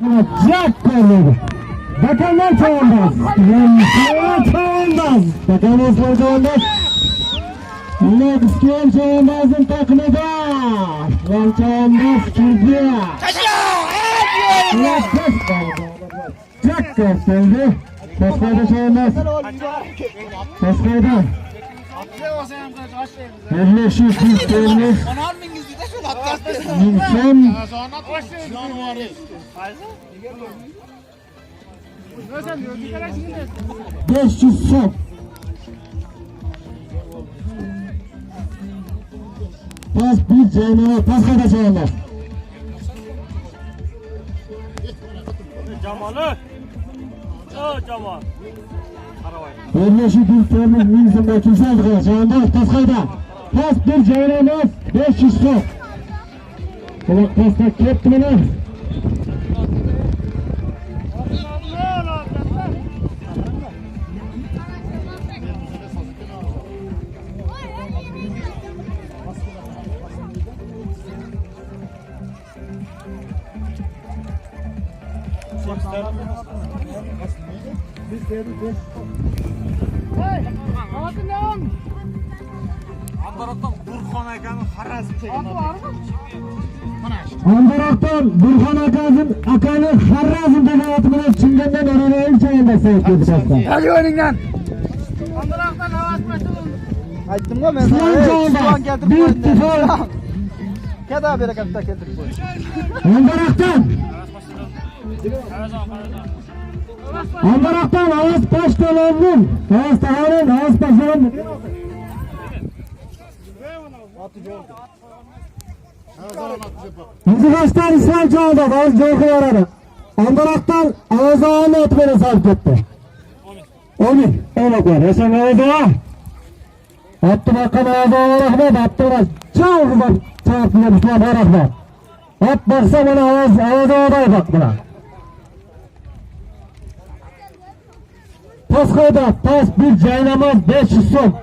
Jack koydu. Bakanlar çoğundan. Çoğundan. Bakanlar çoğundan. Leksiyon çoğundazın takımı da. Lan çoğundaz çizgi. Jack gösterdi. Toskayda çoğundaz. Toskayda. Birleşik Türklerle Minson 500 son. Pas bir Ceylan'a pas kadar Cemal'ı. Cemal. Birleşik Türklerle Minson'da kimse aldı. Ceylan'a pas kayda. Pas bir Ceylan'a 500 son. Kulak pasta keptimini. Andarak'tan Burhan Akan'ın Harraz'ın denevatımına Çingen'den öğrenelim çayında seyirtiydi pasta. Hadi önünden. Andarak'tan havas başladım. Aytdım da ben Sılan çağında bir tıfır. Kada bir rakapta getirip koy. Andarak'tan Ağız Başkaları'nın Ağız Tahar'ın Ağız Başkaları'nın Hızıkaç'tan İslam çağında Ağız Corku varadı. Andarak'tan Ağız Ağa'nın atmeni sarf etti. 10. Oğlak var. Yaşam Ağız Ağa. Attı bakalım Ağız Ağa rahmet. Attı bakalım. Çağ kızlar çağırtıyor Müslüman rahmet. At baksa bana Ağız Ağa'da bak buna. Toskayda pas bir Ceynamaz 500 son.